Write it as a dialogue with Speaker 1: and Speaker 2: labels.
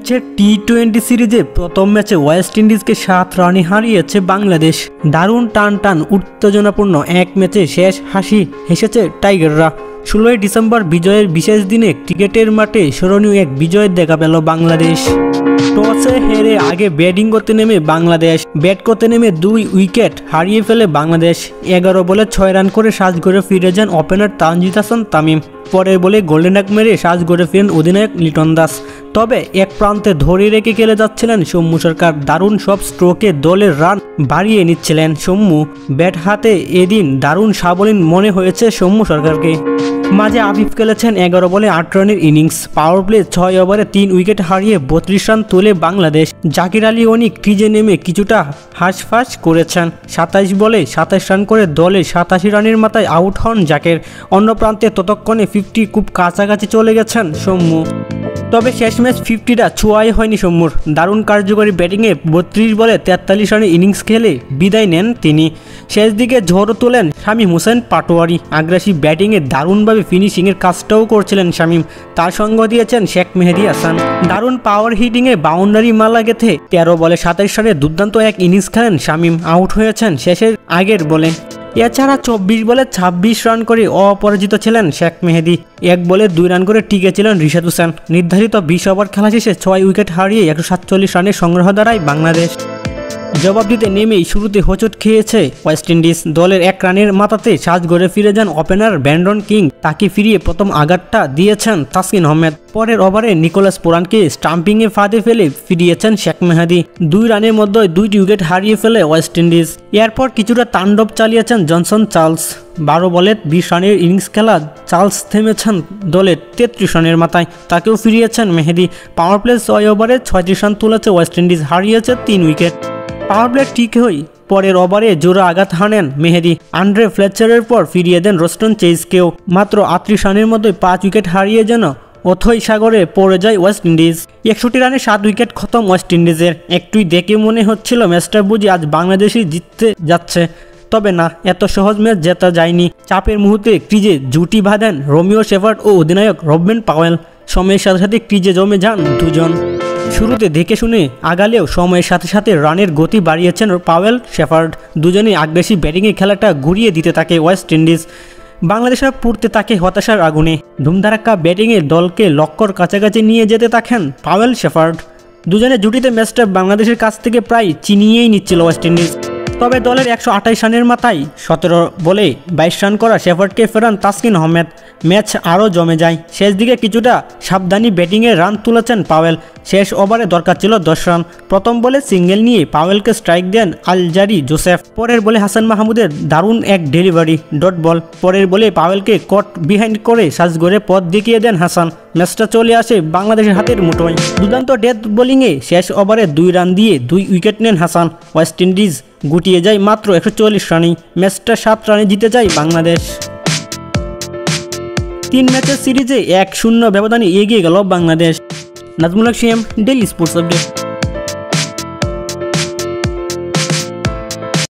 Speaker 1: চলছে টি-20 সিরিজে প্রথম ম্যাচে ওয়েস্ট ইন্ডিজকে 7 রানে হারিয়েছে বাংলাদেশ। দারুণ টান উত্তেজনাপূর্ণ এক ম্যাচে শেষ হাসি হেসেছে টাইগাররা। 16 ডিসেম্বর বিজয়ের বিশেষ দিনে ক্রিকেটের মাঠে স্মরণীয় এক বিজয়ের দেখা পেল বাংলাদেশ। টসে হেরে আগে ব্যাটিং করতে নেমে বাংলাদেশ ব্যাট করতে নেমে 2 উইকেট হারিয়ে ফেলে বাংলাদেশ। 11 বলে 6 রান করে সাজঘরে ফিরে যান ওপেনার তানজিদ হাসান তামিম। পরের বলে গোল্ডেন ডাক মেরে সাজঘরে ফিরেন অধিনায়ক লিটন দাস। তবে এক প্রান্তে ধরে রেখে খেলে যাচ্ছিলেন সৌম্য সরকার। দারুণ সব স্ট্রোকে দলের রান বাড়িয়ে নিচ্ছিলেন সৌম্য। ব্যাট হাতে এদিন দারুণ সাবলীল মনে হয়েছে সৌম্য সরকারকে। মাঝে আফিফ খেলেছেন 11 বলে 8 রানের ইনিংস। পাওয়ার প্লে 6 ওভারে 3 উইকেট হারিয়ে 32 রান তোলে বাংলাদেশ। জাকির আলী অনিক ক্রিজে নেমে কিছুটা হাঁসফাঁস করেছেন। 27 বলে 27 রান করে দলে 87 রানের মাথায় আউট হন জাকির। অন্য প্রান্তে ততক্ষণে 50 খুব কাছাকাছি চলে গেছেন সৌম্য। তবে শেষ ম্যাচ 50টা ছোঁয়াই হয়নি সৌম্যর। দারুণ কার্যকরী ব্যাটিংয়ে 32 বলে 43 রানের ইনিংস খেলে বিদায় নেন তিনি। শেষ দিকে ঝড় তোলেন শামীম হোসেন পাটোয়ারি। আগ্রাসী ব্যাটিংয়ে দারুণভাবে ফিনিশিংয়ের কাজটাও করছিলেন শামীম। তার সঙ্গ দিয়েছেন শেখ মেহেদী হাসান। দারুণ পাওয়ার হিটিংয়ে বাউন্ডারি মালা গেথে 13 বলে 27 রানের দুর্দান্ত এক ইনিংস খেলেন শামীম। আউট হয়েছেন শেষের আগের বলে। এছাড়া 24 বলে 26 রান করে অপরাজিত ছিলেন শেখ মেহেদী। 1 বলে 2 রান করে টিকে ছিলেন রিশাদ হোসেন। নির্ধারিত 20 ওভার খেলা শেষে 6 উইকেট হারিয়ে 147 রানের সংগ্রহ দাঁড়ায় বাংলাদেশ। জবাব দিতে নেমেই শুরুতে হোঁচট খেয়েছে ওয়েস্ট ইন্ডিজ। দলের 1 রানের মাথাতে সাজঘরে ফিরে যান ওপেনার ব্র্যান্ডন কিং। তাকে ফিরিয়ে প্রথম আঘাতটা দিয়েছেন তাসকিন আহমেদ। পরের ওভারে নিকোলাস পুরানকে স্টাম্পিংয়ে ফাঁদে ফেলে ফিরিয়েছেন শেখ মেহেদী। 2 রানের মধ্যে 2টি উইকেট হারিয়ে ফেলে ওয়েস্ট ইন্ডিজ। এরপর কিছুটা তাণ্ডব চালিয়েছেন জনসন চার্লস। 12 বলে 20 রানের ইনিংস খেলা চার্লস থেমেছেন দলের 33 রানের মাথায়। তাকেও ফিরিয়েছেন মেহেদী। পাওয়ার প্লে 6 ওভারে 36 রান তুলেছে ওয়েস্ট ইন্ডিজ, হারিয়েছে 3 উইকেট। পাওয়ার প্লে ঠিক হয়ে পরের ওভারে জোড়া আঘাত হানেন মেহেদী। আন্দ্রে ফ্লেচারের পর ফিরিয়ে দেন রস্টন চেজকেও। মাত্র 38 রানের মধ্যে 5 উইকেট হারিয়ে যেন অথই সাগরে পড়ে যায় ওয়েস্ট ইন্ডিজ। 61 রানে 7 উইকেট খতম ওয়েস্ট ইন্ডিজের। একটুই দেখে মনে হচ্ছিল ম্যাচটা বুঝি আজ বাংলাদেশই জিততে যাচ্ছে। তবে না, এত সহজ ম্যাচ জেতা যায়নি। চাপের মুহূর্তে ক্রিজে জুটি বাঁধেন রোমিও শেফার্ড ও অধিনায়ক রবম্যান পাওয়েল। সময়ের সাথে সাথে ক্রিজে জমে যান দুজন। শুরুতে দেখে শুনে আগালেও সময়ের সাথে সাথে রানের গতি বাড়িয়েছেন পাওয়েল শেফার্ড। দুজনেই আগ্রাসী ব্যাটিংয়ে খেলাটা ঘুরিয়ে দিতে থাকে ওয়েস্ট ইন্ডিজ। বাংলাদেশের পুড়তে থাকে হতাশার আগুনে। ধুমধারাক্কা ব্যাটিংয়ে দলকে লক্ষ্যর কাছাকাছি নিয়ে যেতে থাকেন পাওয়েল শেফার্ড। দুজনের জুটিতে ম্যাচটা বাংলাদেশের কাছ থেকে প্রায় চিনিয়েই নিচ্ছিল ওয়েস্ট ইন্ডিজ। তবে দলের 128 রানের মাথায় 17 বলে 22 রান করা শেফার্ডকে ফেরান তাসকিন আহমেদ। ম্যাচ আরও জমে যায়। শেষ দিকে কিছুটা সাবধানী ব্যাটিংয়ে রান তুলেছেন পাওয়েল। শেষ ওভারে দরকার ছিল 10 রান। প্রথম বলে সিঙ্গেল নিয়ে পাওয়েলকে স্ট্রাইক দেন আলজারি জোসেফ। পরের বলে হাসান মাহমুদের দারুণ এক ডেলিভারি ডট বল। পরের বলে পাওয়েলকে কট বিহাইন্ড করে সাজঘরে পথ দেখিয়ে দেন হাসান। ম্যাচটা চলে আসে বাংলাদেশের হাতের মুঠোয়। দুর্দান্ত ডেথ বোলিংয়ে শেষ ওভারে 2 রান দিয়ে 2 উইকেট নেন হাসান। ওয়েস্ট ইন্ডিজ গুটিয়ে যায় মাত্র 140 রানেই। ম্যাচটা 7 রানে জিতে যায় বাংলাদেশ। 3 ম্যাচের সিরিজে 1-0 ব্যবধানে এগিয়ে গেল বাংলাদেশ। নাজমুল হক শিয়াম, ডেইলি স্পোর্টস আপডেট।